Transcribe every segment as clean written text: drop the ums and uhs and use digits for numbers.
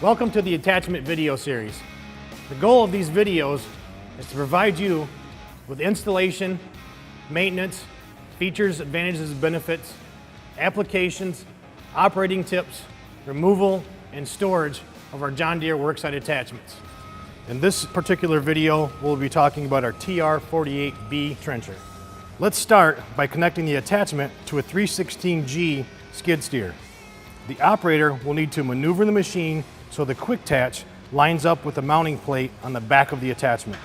Welcome to the attachment video series. The goal of these videos is to provide you with installation, maintenance, features, advantages, and benefits, applications, operating tips, removal, and storage of our John Deere worksite attachments. In this particular video, we'll be talking about our TR48B trencher. Let's start by connecting the attachment to a 316G skid steer. The operator will need to maneuver the machine so the quick attach lines up with the mounting plate on the back of the attachment.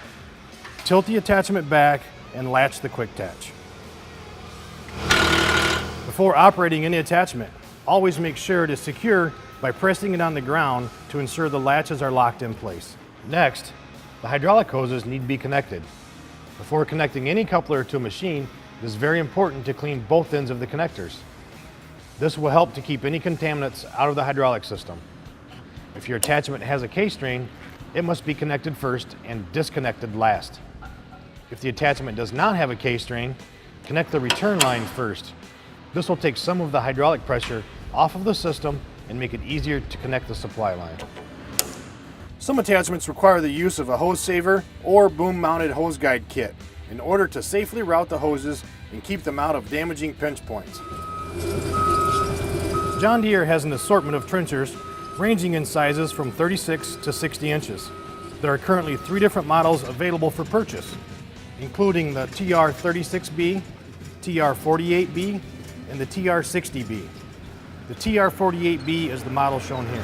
Tilt the attachment back and latch the quick attach. Before operating any attachment, always make sure to secure by pressing it on the ground to ensure the latches are locked in place. Next, the hydraulic hoses need to be connected. Before connecting any coupler to a machine, it is very important to clean both ends of the connectors. This will help to keep any contaminants out of the hydraulic system. If your attachment has a K-string, it must be connected first and disconnected last. If the attachment does not have a K-string, connect the return line first. This will take some of the hydraulic pressure off of the system and make it easier to connect the supply line. Some attachments require the use of a hose saver or boom-mounted hose guide kit in order to safely route the hoses and keep them out of damaging pinch points. John Deere has an assortment of trenchers ranging in sizes from 36 to 60 inches. There are currently 3 different models available for purchase, including the TR36B, TR48B, and the TR60B. The TR48B is the model shown here.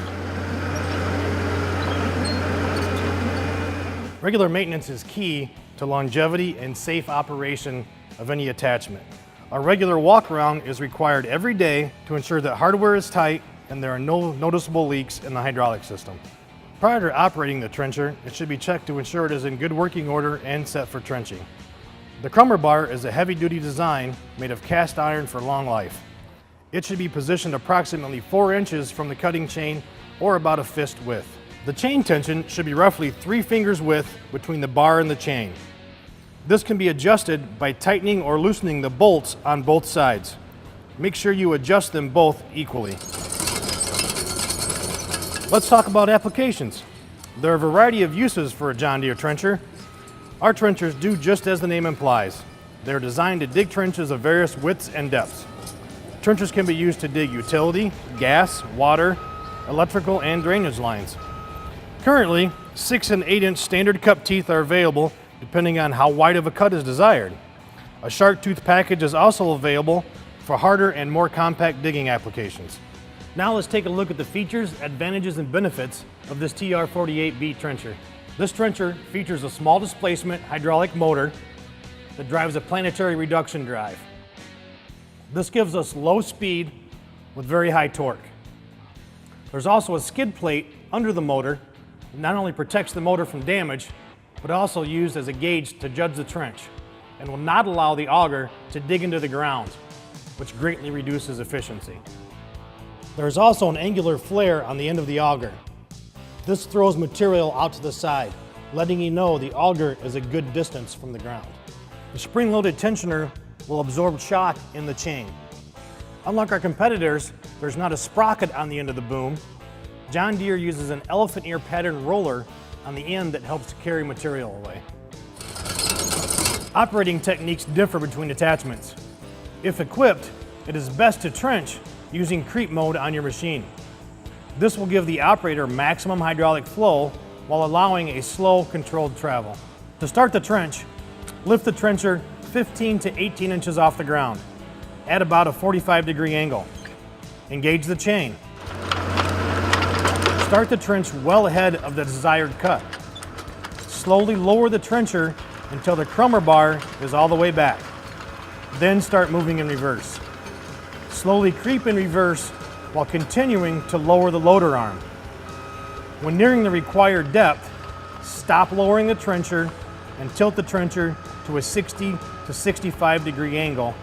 Regular maintenance is key to longevity and safe operation of any attachment. A regular walk-around is required every day to ensure that hardware is tight and there are no noticeable leaks in the hydraulic system. Prior to operating the trencher, it should be checked to ensure it is in good working order and set for trenching. The crummer bar is a heavy-duty design made of cast iron for long life. It should be positioned approximately 4 inches from the cutting chain or about a fist width. The chain tension should be roughly 3 fingers width between the bar and the chain. This can be adjusted by tightening or loosening the bolts on both sides. Make sure you adjust them both equally. Let's talk about applications. There are a variety of uses for a John Deere trencher. Our trenchers do just as the name implies. They're designed to dig trenches of various widths and depths. Trenchers can be used to dig utility, gas, water, electrical, and drainage lines. Currently, 6 and 8 inch standard cup teeth are available depending on how wide of a cut is desired. A shark tooth package is also available for harder and more compact digging applications. Now let's take a look at the features, advantages, and benefits of this TR48B trencher. This trencher features a small displacement hydraulic motor that drives a planetary reduction drive. This gives us low speed with very high torque. There's also a skid plate under the motor that not only protects the motor from damage, but also used as a gauge to judge the trench and will not allow the auger to dig into the ground, which greatly reduces efficiency. There is also an angular flare on the end of the auger. This throws material out to the side, letting you know the auger is a good distance from the ground. The spring-loaded tensioner will absorb shock in the chain. Unlike our competitors, there's not a sprocket on the end of the boom. John Deere uses an elephant ear pattern roller on the end that helps to carry material away. Operating techniques differ between attachments. If equipped, it is best to trench using creep mode on your machine. This will give the operator maximum hydraulic flow while allowing a slow, controlled travel. To start the trench, lift the trencher 15 to 18 inches off the ground at about a 45-degree angle. Engage the chain. Start the trench well ahead of the desired cut. Slowly lower the trencher until the crummer bar is all the way back. Then start moving in reverse. Slowly creep in reverse while continuing to lower the loader arm. When nearing the required depth, stop lowering the trencher and tilt the trencher to a 60 to 65-degree angle,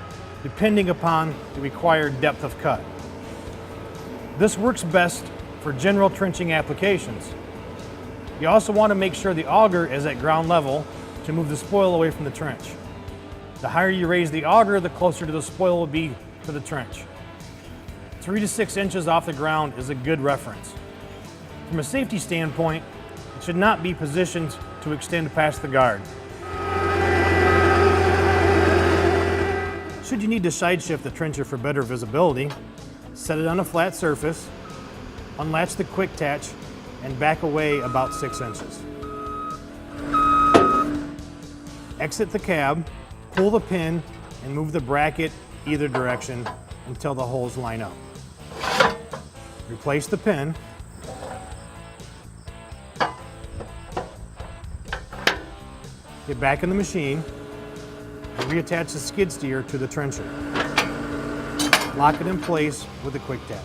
depending upon the required depth of cut. This works best for general trenching applications. You also want to make sure the auger is at ground level to move the spoil away from the trench. The higher you raise the auger, the closer to the spoil will be to the trench. 3 to 6 inches off the ground is a good reference. From a safety standpoint, it should not be positioned to extend past the guard. Should you need to side shift the trencher for better visibility, set it on a flat surface, unlatch the quick attach, and back away about 6 inches. Exit the cab, pull the pin, and move the bracket either direction until the holes line up. Replace the pin. Get back in the machine and reattach the skid steer to the trencher. Lock it in place with a quick attach.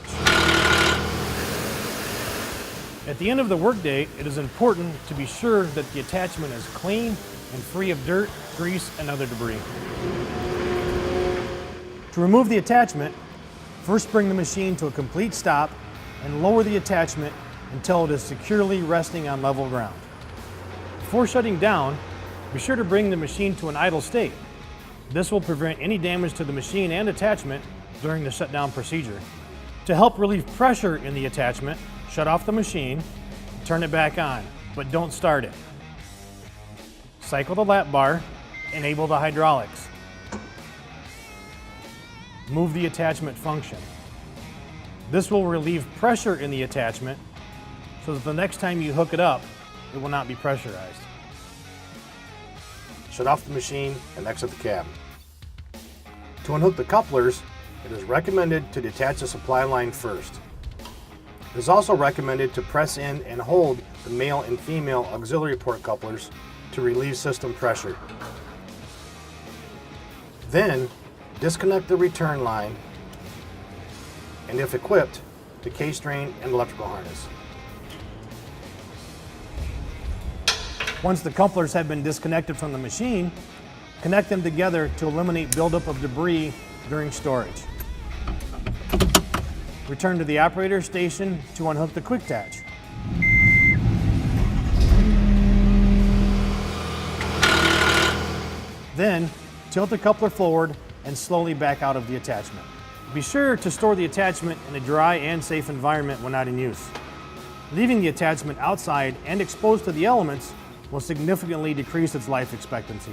At the end of the workday, it is important to be sure that the attachment is clean and free of dirt, grease, and other debris. To remove the attachment, first bring the machine to a complete stop and lower the attachment until it is securely resting on level ground. Before shutting down, be sure to bring the machine to an idle state. This will prevent any damage to the machine and attachment during the shutdown procedure. To help relieve pressure in the attachment, shut off the machine, turn it back on, but don't start it. Cycle the lap bar, enable the hydraulics. Move the attachment function. This will relieve pressure in the attachment so that the next time you hook it up, it will not be pressurized. Shut off the machine and exit the cab. To unhook the couplers, it is recommended to detach the supply line first. It is also recommended to press in and hold the male and female auxiliary port couplers to relieve system pressure. Then, disconnect the return line and, if equipped, the K-string and electrical harness. Once the couplers have been disconnected from the machine, connect them together to eliminate buildup of debris during storage. Return to the operator station to unhook the quick attach. Then, tilt the coupler forward and slowly back out of the attachment. Be sure to store the attachment in a dry and safe environment when not in use. Leaving the attachment outside and exposed to the elements will significantly decrease its life expectancy.